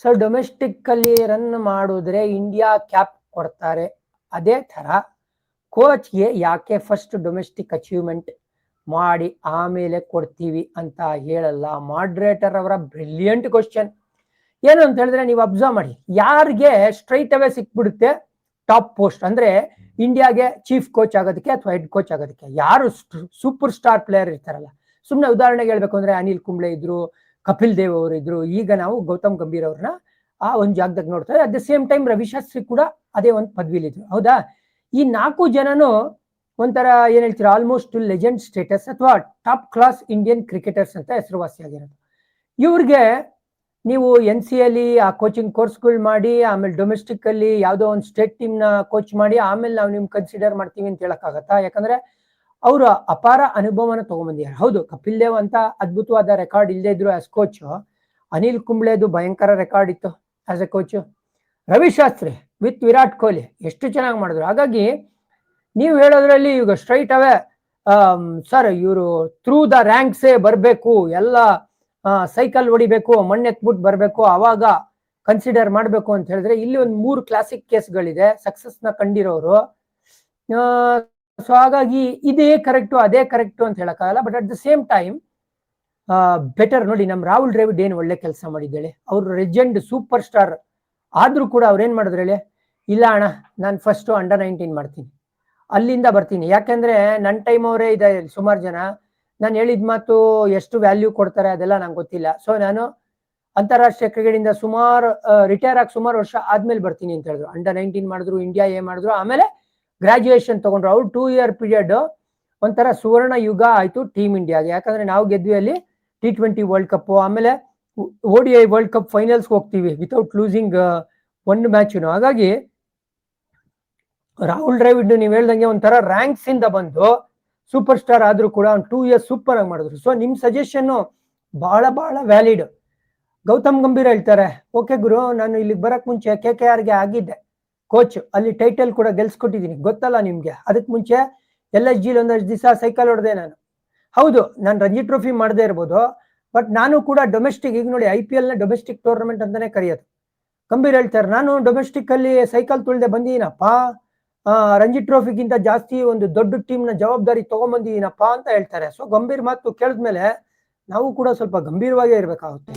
So domestic ಅಲ್ಲಿ run ಮಾಡಿದ್ರೆ India cap ಕೊಡ್ತಾರೆ. ಅದೇ ತರ ಕೋಚ್ಗೆ ಯಾಕೆ ಫಸ್ಟ್ ಡೊಮೆಸ್ಟಿಕ್ ಅಚೀವ್ಮೆಂಟ್ ಮಾಡಿ ಆಮೇಲೆ ಕೊಡ್ತೀವಿ ಅಂತ ಹೇಳಲ್ಲ? ಮಾಡ್ರೇಟರ್ ಅವರ ಬ್ರಿಲಿಯಂಟ್ ಕ್ವಶನ್. ಏನು ಅಂತ ಹೇಳಿದ್ರೆ, ನೀವು ಅಬ್ಸರ್ವ್ ಮಾಡಿ, ಯಾರಿಗೆ ಸ್ಟ್ರೈಟ್ ಅವೇ ಸಿಕ್ಬಿಡುತ್ತೆ ಟಾಪ್ ಪೋಸ್ಟ್ ಅಂದ್ರೆ ಇಂಡಿಯಾಗೆ ಚೀಫ್ ಕೋಚ್ ಆಗೋದಕ್ಕೆ ಅಥವಾ ಹೆಡ್ ಕೋಚ್ ಆಗೋದಕ್ಕೆ, ಯಾರು ಸೂಪರ್ ಸ್ಟಾರ್ ಪ್ಲೇಯರ್ ಇರ್ತಾರಲ್ಲ. ಸುಮ್ಮನೆ ಉದಾಹರಣೆಗೆ ಹೇಳ್ಬೇಕು ಅಂದ್ರೆ ಅನಿಲ್ ಕುಂಬ್ಳೆ ಇದ್ರು, ಕಪಿಲ್ ದೇವ್ ಅವರು ಇದ್ರು, ಈಗ ನಾವು ಗೌತಮ್ ಗಂಭೀರ್ ಅವ್ರನ್ನ ಆ ಒಂದು ಜಾಗದಾಗ ನೋಡ್ತಾರೆ. At the same time Ravi Shastri ಕೂಡ ಅದೇ ಒಂದು ಪದವಿಲಿದ್ರು. ಹೌದಾ? ಈ 4 ಜನನು ಒಂಥರ ಏನ್ ಹೇಳ್ತೀರಾ, ಆಲ್ಮೋಸ್ಟ್ ಲೆಜೆಂಡ್ ಸ್ಟೇಟಸ್ ಅಥವಾ ಟಾಪ್ ಕ್ಲಾಸ್ ಇಂಡಿಯನ್ ಕ್ರಿಕೆಟರ್ಸ್ ಅಂತ ಹೆಸರುವಾಸಿಯಾಗಿರೋದು. ಇವ್ರಿಗೆ ನೀವು NCA ಆ ಕೋಚಿಂಗ್ ಕೋರ್ಸ್ಗಳು ಮಾಡಿ, ಆಮೇಲೆ ಡೊಮೆಸ್ಟಿಕ್ ಅಲ್ಲಿ ಯಾವುದೋ ಒಂದು ಸ್ಟೇಟ್ ಟೀಮ್ ನ ಕೋಚ್ ಮಾಡಿ, ಆಮೇಲೆ ನಾವು ನಿಮ್ ಕನ್ಸಿಡರ್ ಮಾಡ್ತೀವಿ ಅಂತ ಹೇಳಕ್ಕಾಗತ್ತಾ? ಯಾಕಂದ್ರೆ ಅವರು ಅಪಾರ ಅನುಭವನ ತಗೊಂಡ್ಬಂದಿದ್ದಾರೆ. ಹೌದು, ಕಪಿಲ್ ದೇವ್ ಅಂತ ಅದ್ಭುತವಾದ ರೆಕಾರ್ಡ್ ಇಲ್ಲದೆ ಇದ್ರು ಆಸ್ ಕೋಚ್, ಅನಿಲ್ ಕುಂಬ್ಳೆದು ಭಯಂಕರ ರೆಕಾರ್ಡ್ ಇತ್ತು as A coach. Ravi Shastri with Virat Kohli ಎಷ್ಟು ಚೆನ್ನಾಗಿ ಮಾಡಿದ್ರು. ಹಾಗಾಗಿ ನೀವು ಹೇಳೋದ್ರಲ್ಲಿ ಈಗ ಸ್ಟ್ರೈಟ್ ಅವೇ ಸರ್ ಇವರು ಥ್ರೂ ದ ರ್ಯಾಂಕ್ಸೇ ಬರಬೇಕು, ಎಲ್ಲ ಸೈಕಲ್ ಹೊಡಿಬೇಕು, ಮಣ್ಣೆತ್ಬಿಟ್ಟು ಬರಬೇಕು, ಅವಾಗ ಕನ್ಸಿಡರ್ ಮಾಡಬೇಕು ಅಂತ ಹೇಳಿದ್ರೆ, ಇಲ್ಲಿ ಒಂದು 3 ಕ್ಲಾಸಿಕ್ ಕೇಸ್ಗಳಿದೆ ಸಕ್ಸಸ್ ನ ಕಂಡಿರೋರು. ಸೊ ಹಾಗಾಗಿ ಇದೇ ಕರೆಕ್ಟು ಅದೇ ಕರೆಕ್ಟು ಅಂತ ಹೇಳಕ್ಕಾಗಲ್ಲ. But at the same time better ನೋಡಿ, ನಮ್ ರಾಹುಲ್ ದ್ರಾವಿಡ್ ಏನು ಒಳ್ಳೆ ಕೆಲಸ ಮಾಡಿದ್ದೇಳಿ. ಅವ್ರು ಲೆಜೆಂಡ್ ಸೂಪರ್ ಸ್ಟಾರ್ ಆದ್ರೂ ಕೂಡ ಅವ್ರು ಏನ್ ಮಾಡಿದ್ರು ಹೇಳಿ, ಇಲ್ಲ ಅಣ್ಣ ನಾನು ಫಸ್ಟ್ ಅಂಡರ್-19 ಮಾಡ್ತೀನಿ, ಅಲ್ಲಿಂದ ಬರ್ತೀನಿ. ಯಾಕೆಂದ್ರೆ ನನ್ನ ಟೈಮ್ ಅವರೇ ಇದೆ ಸುಮಾರು ಜನ, ನಾನು ಹೇಳಿದ ಮಾತು ಎಷ್ಟು ವ್ಯಾಲ್ಯೂ ಕೊಡ್ತಾರೆ ಅದೆಲ್ಲ ನಂಗೆ ಗೊತ್ತಿಲ್ಲ. ಸೊ ನಾನು ಅಂತಾರಾಷ್ಟ್ರೀಯ ಕ್ರಿಕೆಟಿಂದ ಸುಮಾರು ರಿಟೈರ್ ಆಗಿ ಸುಮಾರು ವರ್ಷ ಆದ್ಮೇಲೆ ಬರ್ತೀನಿ ಅಂತ ಹೇಳಿದ್ರು. ಅಂಡರ್-19 ಮಾಡಿದ್ರು, ಇಂಡಿಯಾ ಮಾಡಿದ್ರು, ಆಮೇಲೆ ಗ್ರಾಜುಯೇಷನ್ ತಗೊಂಡ್ರು. ಅವ್ರು 2 year ಪೀರಿಯಡ್ ಒಂಥರ ಸುವರ್ಣ ಯುಗ ಆಯ್ತು ಟೀಮ್ ಇಂಡಿಯಾಗೆ. ಯಾಕಂದ್ರೆ ನಾವು ಗೆದ್ವಿ ಅಲ್ಲಿ T20 ವರ್ಲ್ಡ್ ಕಪ್, ಆಮೇಲೆ ODI ವರ್ಲ್ಡ್ ಕಪ್ ಫೈನಲ್ಸ್ ಹೋಗ್ತೀವಿ ವಿತೌಟ್ ಲೂಸಿಂಗ್ 1 ಮ್ಯಾಚ್. ಹಾಗಾಗಿ ರಾಹುಲ್ ದ್ರಾವಿಡ್ ನೀವು ಹೇಳ್ದಂಗೆ ಒಂಥರ ರ್ಯಾಂಕ್ಸ್ ಇಂದ ಬಂದು ಸೂಪರ್ ಸ್ಟಾರ್ ಆದ್ರೂ ಕೂಡ 2 years ಸೂಪರ್ ಆಗಿ ಮಾಡಿದ್ರು. ಸೊ ನಿಮ್ ಸಜೆಷನ್ ಬಹಳ ಬಹಳ ವ್ಯಾಲಿಡ್. ಗೌತಮ್ ಗಂಭೀರ್ ಹೇಳ್ತಾರೆ, ಓಕೆ ಗುರು, ನಾನು ಇಲ್ಲಿಗೆ ಬರಕ್ ಮುಂಚೆ KKRಗೆ ಆಗಿದ್ದೆ ಕೋಚ್, ಅಲ್ಲಿ ಟೈಟಲ್ ಕೂಡ ಗೆಲ್ಸ್ಕೊಟ್ಟಿದ್ದೀನಿ, ಗೊತ್ತಲ್ಲ ನಿಮ್ಗೆ. ಅದಕ್ಕೆ ಮುಂಚೆ LSG ಒಂದಷ್ಟು ದಿವಸ ಸೈಕಲ್ ಹೊಡೆದೆ ನಾನು. ಹೌದು, ನಾನು ರಂಜಿ ಟ್ರೋಫಿ ಮಾಡದೇ ಇರ್ಬೋದು, ಬಟ್ ನಾನು ಕೂಡ ಡೊಮೆಸ್ಟಿಕ್, ಈಗ ನೋಡಿ IPL ನ ಡೊಮೆಸ್ಟಿಕ್ ಟೂರ್ನಮೆಂಟ್ ಅಂತಾನೆ ಕರೆಯೋದು. ಗಂಭೀರ್ ಹೇಳ್ತಾರೆ, ನಾನು ಡೊಮೆಸ್ಟಿಕ್ ಅಲ್ಲಿ ಸೈಕಲ್ ತುಳ್ದೆ ಬಂದಿದ್ದೀನಪ್ಪ, ರಂಜಿ ಟ್ರೋಫಿಗಿಂತ ಜಾಸ್ತಿ ಒಂದು ದೊಡ್ಡ ಟೀಮ್ ನ ಜವಾಬ್ದಾರಿ ತಗೊಂಡ್ಬಂದಿದ್ದೀನಪ್ಪ ಅಂತ ಹೇಳ್ತಾರೆ. ಸೊ ಗಂಭೀರ್ ಮಾತು ಕೇಳಿದ್ಮೇಲೆ ನಾವು ಕೂಡ ಸ್ವಲ್ಪ ಗಂಭೀರವಾಗೇ ಇರ್ಬೇಕಾಗುತ್ತೆ.